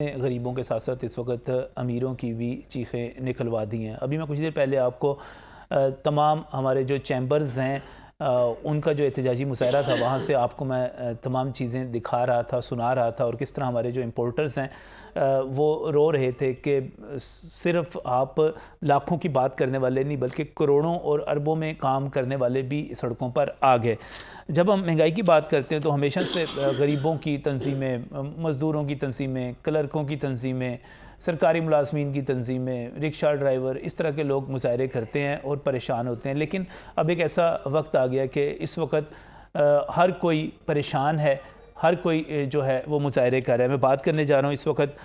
गरीबों के साथ साथ इस वक्त अमीरों की भी चीखें निकलवा दी हैं। अभी मैं कुछ देर पहले आपको तमाम हमारे जो चैम्बर्स हैं उनका जो एहतजाजी मुशायरा था वहाँ से आपको मैं तमाम चीज़ें दिखा रहा था, सुना रहा था, और किस तरह हमारे जो इम्पोर्टर्स हैं वो रो रहे थे कि सिर्फ आप लाखों की बात करने वाले नहीं बल्कि करोड़ों और अरबों में काम करने वाले भी सड़कों पर आ गए। जब हम महंगाई की बात करते हैं तो हमेशा से गरीबों की तंजीमें, मज़दूरों की तंजीमें, क्लर्कों की तंजीमें, सरकारी मुलाजमीन की तंजीमें, रिक्शा ड्राइवर, इस तरह के लोग मुजाहरे करते हैं और परेशान होते हैं। लेकिन अब एक ऐसा वक्त आ गया कि इस वक्त हर कोई परेशान है, हर कोई जो है वो मुजाहरे कर रहा है। मैं बात करने जा रहा हूँ इस वक्त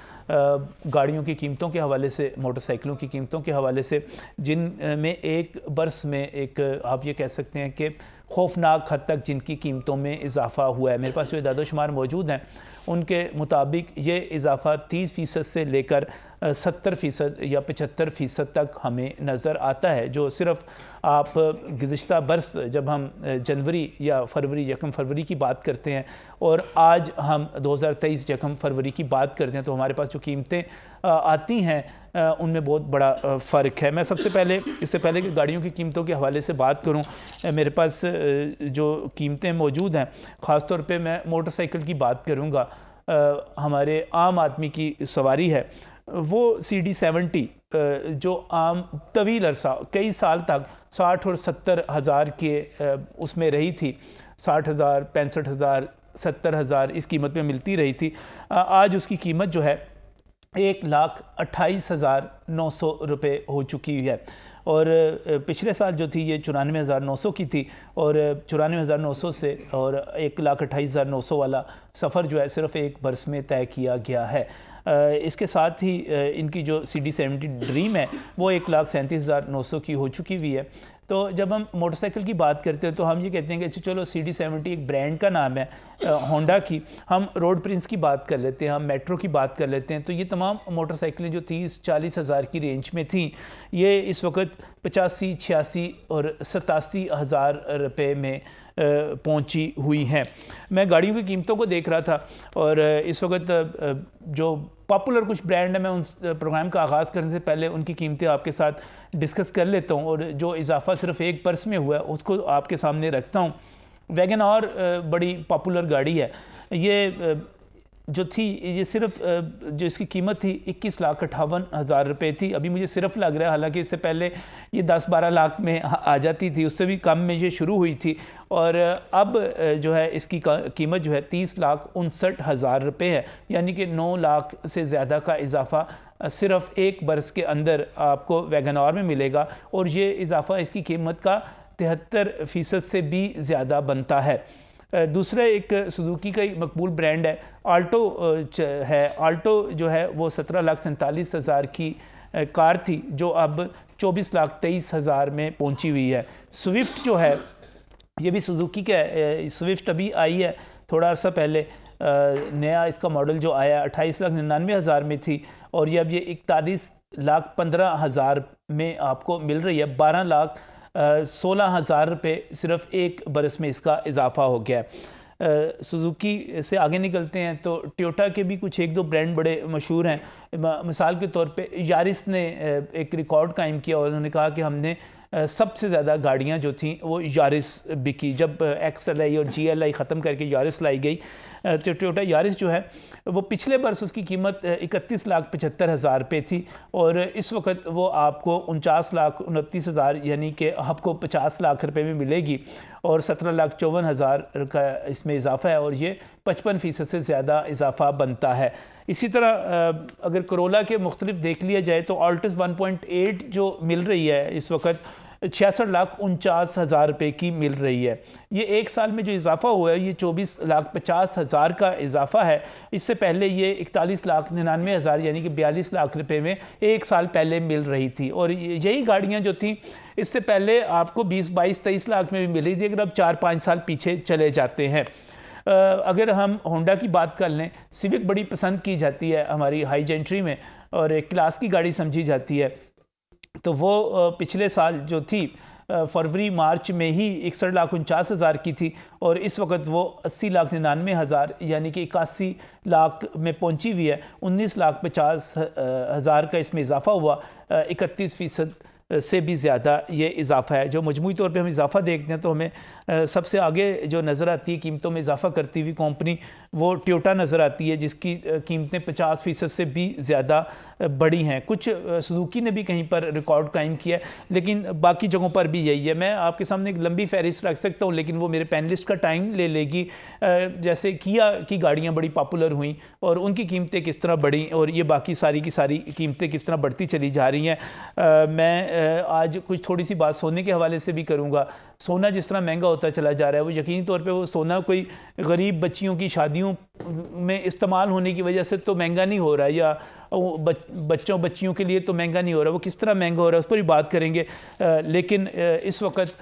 गाड़ियों की कीमतों के हवाले से, मोटरसाइकिलों की कीमतों के हवाले से, जिन में एक बरस में एक आप ये कह सकते हैं कि खौफनाक हद तक जिनकी कीमतों में इजाफ़ा हुआ है। मेरे पास जो इदाद-ओ-शुमार मौजूद हैं उनके मुताबिक ये इजाफ़ा 30% से लेकर 70% या 75% तक हमें नज़र आता है। जो सिर्फ़ आप गुज़िश्ता बरस जब हम जनवरी या फरवरी, यकम फरवरी की बात करते हैं और आज हम 2023 यकम फरवरी की बात करते हैं तो हमारे पास जो कीमतें आती हैं उनमें बहुत बड़ा फ़र्क है। मैं सबसे पहले, इससे पहले कि गाड़ियों की कीमतों के हवाले से बात करूं, मेरे पास जो कीमतें मौजूद हैं, ख़ास तौर पे मैं मोटरसाइकिल की बात करूंगा। हमारे आम आदमी की सवारी है वो CD70 जो आम तवील अरसा कई साल तक 60 और 70 हज़ार के उसमें रही थी, 60,000, 65,000, 70,000 इस कीमत में मिलती रही थी। आज उसकी कीमत जो है 1,28,900 रुपये हो चुकी है। और पिछले साल जो थी ये 94,900 की थी, और 94,900 से और 1,28,900 वाला सफ़र जो है सिर्फ़ एक बरस में तय किया गया है। इसके साथ ही इनकी जो CD70 ड्रीम है वो 1,37,900 की हो चुकी हुई है। तो जब हम मोटरसाइकिल की बात करते हैं तो हम ये कहते हैं कि चलो CD70 एक ब्रांड का नाम है होंडा की, हम रोड प्रिंस की बात कर लेते हैं, हम मेट्रो की बात कर लेते हैं। तो ये तमाम मोटरसाइकिलें जो 30-40 हज़ार की रेंज में थी, ये इस वक्त 85, 86 और 87 हज़ार रुपये में पहुंची हुई हैं। मैं गाड़ियों की कीमतों को देख रहा था और इस वक्त जो पॉपुलर कुछ ब्रांड है, मैं उन प्रोग्राम का आगाज़ करने से पहले उनकी कीमतें आपके साथ डिस्कस कर लेता हूं, और जो इजाफ़ा सिर्फ एक बरस में हुआ है उसको आपके सामने रखता हूं। वैगन आर बड़ी पॉपुलर गाड़ी है। ये जो थी, ये सिर्फ जो इसकी कीमत थी 21,58,000 रुपये थी। अभी मुझे सिर्फ लग रहा है, हालांकि इससे पहले ये 10-12 लाख में आ जाती थी, उससे भी कम में ये शुरू हुई थी। और अब जो है इसकी कीमत जो है 30,59,000 रुपये है, यानी कि 9 लाख से ज़्यादा का इजाफ़ा सिर्फ एक बरस के अंदर आपको वैगन आर में मिलेगा। और ये इजाफ़ा इसकी कीमत का 73% से भी ज़्यादा बनता है। दूसरा एक सुजुकी का ही मकबूल ब्रांड है, आल्टो है। आल्टो जो है वो 17,47,000 की कार थी, जो अब 24,23,000 में पहुंची हुई है। स्विफ्ट जो है ये भी सुजुकी का है। स्विफ्ट अभी आई है थोड़ा अर्सा पहले, नया इसका मॉडल जो आया 28,99,000 में थी, और ये अब ये 41,15,000 में आपको मिल रही है। 12,16,000 रुपये सिर्फ एक बरस में इसका इजाफ़ा हो गया है। सुजुकी से आगे निकलते हैं तो टोयोटा के भी कुछ एक दो ब्रांड बड़े मशहूर हैं। मिसाल के तौर पे यारिस ने एक रिकॉर्ड कायम किया और उन्होंने कहा कि हमने सबसे ज़्यादा गाड़ियाँ जो थी वो यारिस बिकी। जब XLI और GLI ख़त्म करके यारिस लाई गई तो टोयोटा यारिस जो है वो पिछले बरस उसकी कीमत 31,75,000 रुपये थी, और इस वक्त वो आपको 49,29,000 यानी कि आपको 50 लाख रुपए में मिलेगी, और 17,54,000 का इसमें इजाफ़ा है, और ये 55% से ज़्यादा इजाफ़ा बनता है। इसी तरह अगर करोला के मुख्तलिफ देख लिया जाए तो ऑल्टस 1.8 जो मिल रही है इस वक्त 66,49,000 रुपये की मिल रही है। ये एक साल में जो इजाफ़ा हुआ है ये 24,50,000 का इजाफ़ा है। इससे पहले ये 41,99,000 यानी कि 42 लाख रुपए में एक साल पहले मिल रही थी, और यही गाड़ियाँ जो थी इससे पहले आपको 20, 22, 23 लाख में भी मिल रही थी। अगर अब 4-5 साल पीछे चले जाते हैं, अगर हम होंडा की बात कर लें, सिविक बड़ी पसंद की जाती है हमारी हाई जेंट्री में और एक क्लास की गाड़ी समझी जाती है। तो वो पिछले साल जो थी फरवरी मार्च में ही 61,49,000 की थी और इस वक्त वो 80,99,000 यानी कि 81 लाख में पहुंची हुई है। 19,50,000 का इसमें इजाफा हुआ, 31% से भी ज़्यादा ये इजाफा है। जो मजमूई तौर पे हम इजाफा देखते हैं तो हमें सबसे आगे जो नज़र आती है कीमतों में इजाफा करती हुई कंपनी वो टोयोटा नज़र आती है, जिसकी कीमतें 50% से भी ज़्यादा बड़ी हैं। कुछ सुजुकी ने भी कहीं पर रिकॉर्ड कायम किया है, लेकिन बाकी जगहों पर भी यही है। मैं आपके सामने एक लंबी फहरिस्त रख सकता हूँ, लेकिन वो मेरे पैनलिस्ट का टाइम ले लेगी। जैसे किया की गाड़ियाँ बड़ी पॉपुलर हुई और उनकी कीमतें किस तरह बढ़ी और ये बाकी सारी की सारी कीमतें किस तरह बढ़ती चली जा रही हैं। मैं आज कुछ थोड़ी सी बात सोने के हवाले से भी करूँगा। सोना जिस तरह महंगा होता चला जा रहा है, वो यकीनी तौर पे वो सोना कोई गरीब बच्चियों की शादियों में इस्तेमाल होने की वजह से तो महंगा नहीं हो रहा है, या बच्चियों के लिए तो महंगा नहीं हो रहा। वो किस तरह महंगा हो रहा है उस पर भी बात करेंगे। लेकिन इस वक्त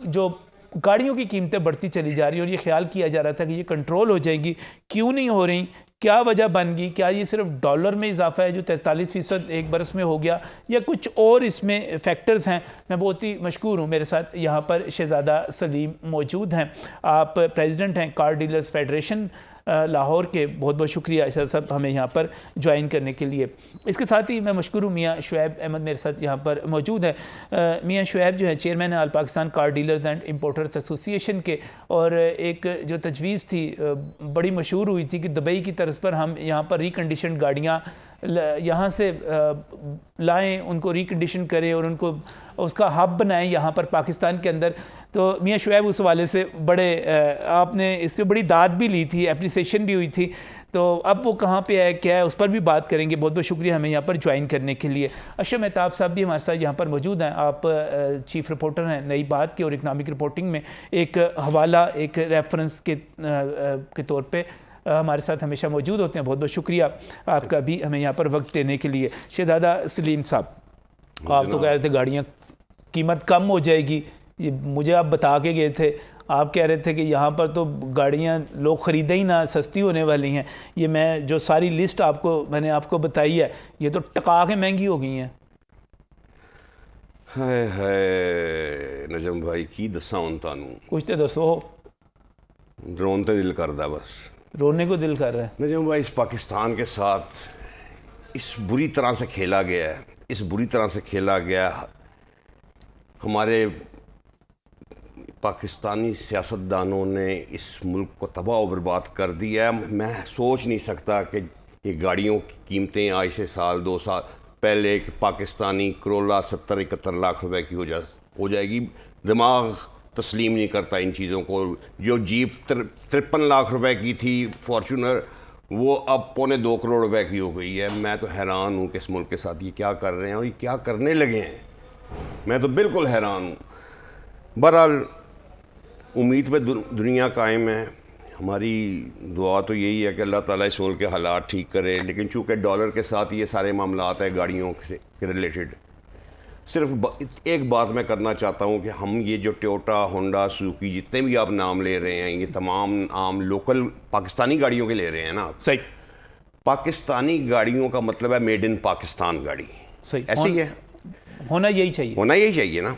जो गाड़ियों की कीमतें बढ़ती चली जा रही हैं और ये ख्याल किया जा रहा था कि ये कंट्रोल हो जाएंगी, क्यों नहीं हो रही, क्या वजह बन गई? क्या ये सिर्फ डॉलर में इजाफा है जो 43% एक बरस में हो गया, या कुछ और इसमें फैक्टर्स हैं? मैं बहुत ही मशकूर हूँ, मेरे साथ यहाँ पर शहजादा सलीम मौजूद हैं। आप प्रेसिडेंट हैं कार डीलर्स फेडरेशन लाहौर के। बहुत बहुत शुक्रिया शाह साहब हमें यहाँ पर ज्वाइन करने के लिए। इसके साथ ही मैं मशकूर हूँ मियाँ शुएब अहमद मेरे साथ यहाँ पर मौजूद है। मियाँ शुएब जो है चेयरमैन है all Pakistan car dealers and importers association के, और एक जो तजवीज़ थी बड़ी मशहूर हुई थी कि दुबई की तर्ज पर हम यहाँ पर रिकंडीशन गाड़ियाँ यहाँ से लाएं, उनको रिकंडीशन करें और उनको उसका हब बनाएं यहाँ पर पाकिस्तान के अंदर। तो मियाँ शुएब उस वाले से बड़े आपने इस पर बड़ी दाद भी ली थी, एप्रिसिएशन भी हुई थी। तो अब वो कहाँ पे है, क्या है, उस पर भी बात करेंगे। बहुत बहुत शुक्रिया हमें यहाँ पर ज्वाइन करने के लिए। अशरफ मेहताब साहब भी हमारे साथ यहाँ पर मौजूद हैं। आप चीफ रिपोर्टर हैं नई बात के और इकनॉमिक रिपोर्टिंग में एक हवाला, एक रेफरेंस के तौर पर हमारे साथ हमेशा मौजूद होते हैं। बहुत बहुत शुक्रिया आपका भी हमें यहाँ पर वक्त देने के लिए। शहजादा सलीम साहब, आप तो कह रहे थे गाड़ियाँ कीमत कम हो जाएगी, ये मुझे आप बता के गए थे। आप कह रहे थे कि यहाँ पर तो गाड़ियाँ लोग ख़रीदे ही ना, सस्ती होने वाली हैं। ये मैं जो सारी लिस्ट मैंने आपको बताई है, ये तो टका के महंगी हो गई हैं। हाय हाय नजम भाई की दसा हूं तानू, कुछ तो दसो। रोन तो दिल करदा, बस रोने को दिल कर रहा है। नजम भाई, इस पाकिस्तान के साथ इस बुरी तरह से खेला गया है, इस बुरी तरह से खेला गया। हमारे पाकिस्तानी सियासतदानों ने इस मुल्क को तबाह और बर्बाद कर दिया है। मैं सोच नहीं सकता कि ये गाड़ियों की कीमतें आज से साल 2 साल पहले कि पाकिस्तानी करोला 70-71 लाख रुपए की हो जाएगी। दिमाग तस्लीम नहीं करता इन चीज़ों को। जो जीप 53 लाख रुपए की थी फॉर्चूनर, वो अब 2.25 करोड़ रुपए की हो गई है। मैं तो हैरान हूँ कि इस मुल्क के साथ ये क्या कर रहे हैं और ये क्या करने लगे हैं। मैं तो बिल्कुल हैरान हूँ। बहरहाल उम्मीद पे दुनिया कायम है। हमारी दुआ तो यही है कि अल्लाह ताला इस मुल्क के हालात ठीक करे। लेकिन चूँकि डॉलर के साथ ये सारे मामलात हैं गाड़ियों से रिलेटेड, सिर्फ एक बात मैं करना चाहता हूँ कि हम ये जो टोयोटा, होंडा, सुजुकी जितने भी आप नाम ले रहे हैं, ये तमाम आम लोकल पाकिस्तानी गाड़ियों के ले रहे हैं ना। सही। पाकिस्तानी गाड़ियों का मतलब है मेड इन पाकिस्तान गाड़ी। सही, ऐसे ही है, होना यही चाहिए, होना यही चाहिए ना।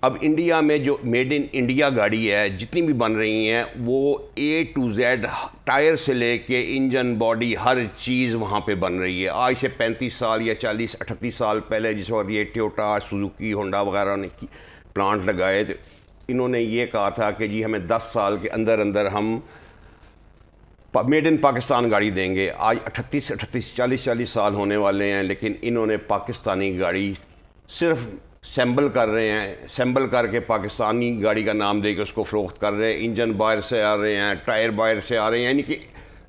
अब इंडिया में जो मेड इन इंडिया गाड़ी है जितनी भी बन रही हैं, वो A to Z टायर से लेके इंजन, बॉडी, हर चीज़ वहाँ पे बन रही है। आज से 35 साल या 40-38 साल पहले जिस वक्त ये टोयोटा, सुजुकी, होंडा वगैरह ने प्लांट लगाए थे, इन्होंने ये कहा था कि जी हमें 10 साल के अंदर अंदर हम मेड इन पाकिस्तान गाड़ी देंगे। आज 40 साल होने वाले हैं, लेकिन इन्होंने पाकिस्तानी गाड़ी सिर्फ सैम्बल कर रहे हैं। सैम्बल करके पाकिस्तानी गाड़ी का नाम दे के उसको फ़रोख्त कर रहे हैं। इंजन बाहर से आ रहे हैं, टायर बाहर से आ रहे हैं, यानी कि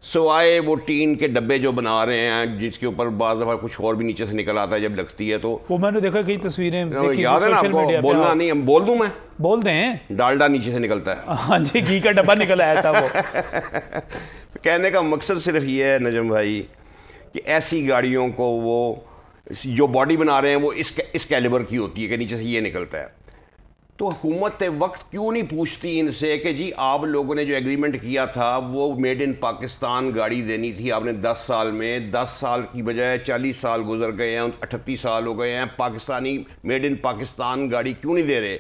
सिवाय वो टीन के डब्बे जो बना रहे हैं जिसके ऊपर बाज़ दफ़ा कुछ और भी नीचे से निकल आता है जब लगती है। तो वो मैंने देखा कई तस्वीरें, याद है ना आपको? बोलना नहीं, हम बोल दूं, मैं बोल दें। डालडा नीचे से निकलता है। हाँ जी, घी का डब्बा निकल आया था वो। कहने का मकसद सिर्फ ये है नजम भाई कि ऐसी गाड़ियों को वो जो बॉडी बना रहे हैं वो इस कैलिबर की होती है कि नीचे से ये निकलता है। तो हुकूमत वक्त क्यों नहीं पूछती इनसे कि जी आप लोगों ने जो एग्रीमेंट किया था वो मेड इन पाकिस्तान गाड़ी देनी थी आपने 10 साल में, 10 साल की बजाय 40 साल गुजर गए हैं, 38 साल हो गए हैं, पाकिस्तानी मेड इन पाकिस्तान गाड़ी क्यों नहीं दे रहे?